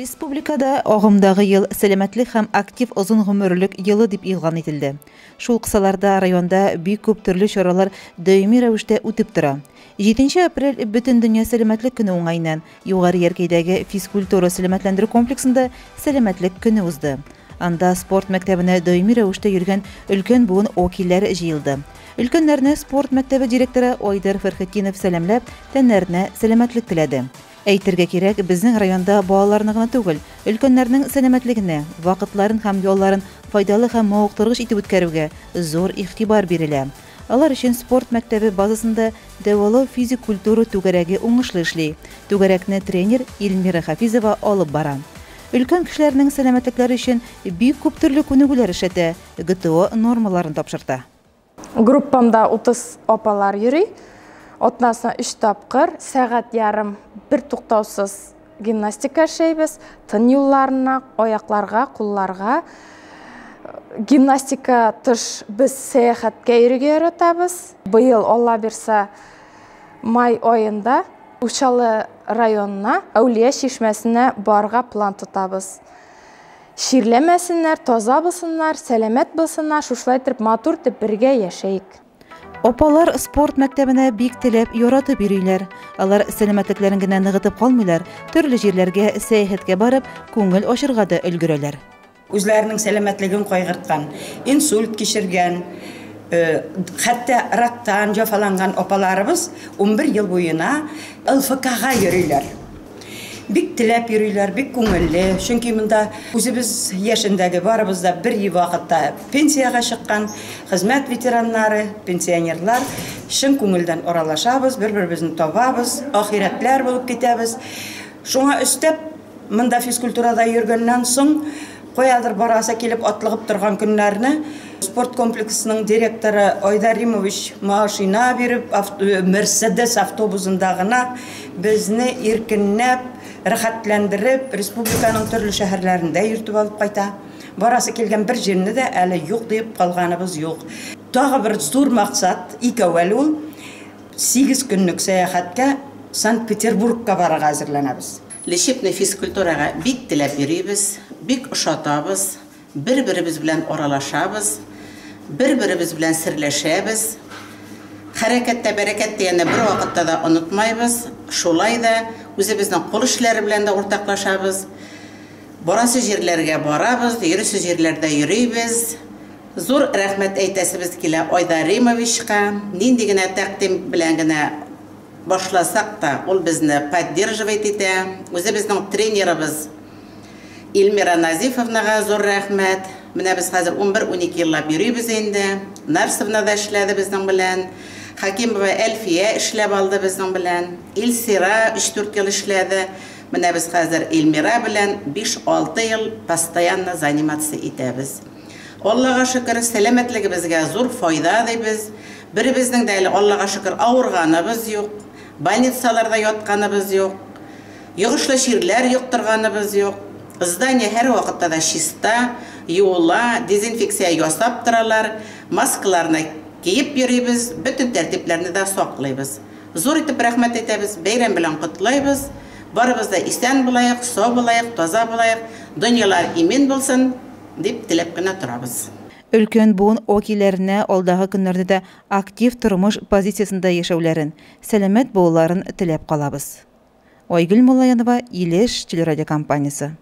Республикада ағымдағы ел сәләмәтлек һәм актив озын гомерлек елы дип игълан ителде. Шул кысаларда районда бик күп төрле чаралар даими рәвештә үтеп тора. 7 апрель бөтен дөнья сәләмәтлек көне уңайыннан югары яркәйдәге физкультура сәләмәтләндерү комплексында сәләмәтлек көне узды. Анда спорт мәктәбенә даими рәвештә йөргән өлкән буын вәкилләре җыелды. Өлкәннәрне спорт мәктәбе директоры Айдар Фәрхетдинов сәламләп, тәннәренә сәламәтлек теләде. Әйтергә кирәк, безнең районда балаларны гына түгел, өлкәннәрнең сәламәтлегенә, вакытларын һәм ялларын файдалы һәм мавыктыргыч итеп үткәрүгә зур игътибар бирелә. Алар өчен спорт мәктәбе базасында дәвалау физик культура түгәрәге уңышлы эшли. Түгәрәкне тренер Илмира Хафизова алып бара. Өлкән кешеләрнең сәламәтлекләре өчен бик күп төрле күнегүләр эшләтә, ГТО нормаларын тапшырта. Группамда 30 апалар йөри. Отнасына 3 тапқыр, сәғат ярым бір туқтаусыз гимнастика эшләйбез. Тын юлларына, аякларга, кулларга. Гимнастика тыш без сәяхәткә йөрергә өйрәтәбез. Быел Алла бирсә май айында Учалы районына, Әулия чишмәсенә барга план тотабыз. Ширләмәсеннәр, таза булсыннар, сәламәт булсыннар, шушлай итеп матур итеп бергә яшәйек. Апалар спорт мәктәбенә бик теләп, яратып йөриләр. Алар сәламәтлекләрен генә ныгытып калмыйлар, төрле җирләргә сәяхәткә барып, күңел ачырга да өлгерәләр. Үзләренең сәламәтлеген кайгырткан, инсульт кичергән, хәтта рактан җәфаланган апаларыбыз 11 ел буена ЛФКга йөриләр. Бик теләп йөриләр, бик күңелле. Чөнки монда үзебез яшендәге барыбыз да бер вакытта пенсияга чыккан хезмәт ветераннары, пенсионерлар шын күңелдән аралашабыз, бер-беребезне табабыз, ахирәтләр булып китәбез. Шуңа өстәп, монда физкультурада йөргәннән соң каядыр бараса килеп атлыгып торган көннәрне спорт комплексының директоры Айдар Римович машина биреп, Мерседес автобусында гына безне иркенләп, рәхәтләндереп, республиканың төрле шәһәрләрендә йөртеп алып кайта. Барасы килгән бер җирне дә әле юк дип калганыбыз юк. Тагы бер зур максат, икәү ул 8 көнлек сәяхәткә Санкт-Петербургка барырга әзерләнәбез. Лешепне физкультурага бик теләп йөрибез, бик ошатабыз, бер-беребез белән аралашабыз, бер-беребез белән серләшәбез. Хәрәкәттә бәрәкәт дигәнне бер вакытта да онытмайбыз. Шулай да үзебезнең кул эшләре белән дә уртаклашабыз. Барасы җирләргә барабыз, йөрүсе җирләрдә йөрибез. Зур рәхмәт әйтәсебез килә Айдар Римовичка. Нинди генә тәкъдим белән генә башласак та, ул безне поддерживать итә. Үзебезнең тренерыбыз Илмира Назифовнага зур рәхмәт. Менә без хәзер 11-12 еллап йөрибез инде. Нарсовна да эшләде безнең белән. Хакимова Әлфия эшләп алды безнең белән. Илсира 3-4 ел эшләде. Менә без хәзер Илмира белән 5-6 ел постоянно заниматься итәбез. Аллага шөкер, сәламәтлегебезгә зур файда дибез. Беребезнең дә Аллага шөкер авырганыбыз юк. Больницаларда ятканыбыз юк. Йогышлы җирләр юктырганыбыз юк. Здание һәр вакытта да чиста, юыла, дезинфекция ясап торалар, маскаларны киеп йөрибез, бөтен тәртипләрне дә саклыйбыз. Зур итеп рәхмәт әйтәбез, бәйрәм белән котлыйбыз. Барыбыз да исән булайык, сау булайык, таза булайык, дөньялар имин булсын дип теләп кенә торабыз. Өлкән буын вәкилләренә алдагы көннәрдә дә актив тормыш позициясендә яшәүләрен, сәламәт булуларын теләп калабыз. Айгөл Муллаянова, Илеш телерадиокомпаниясе.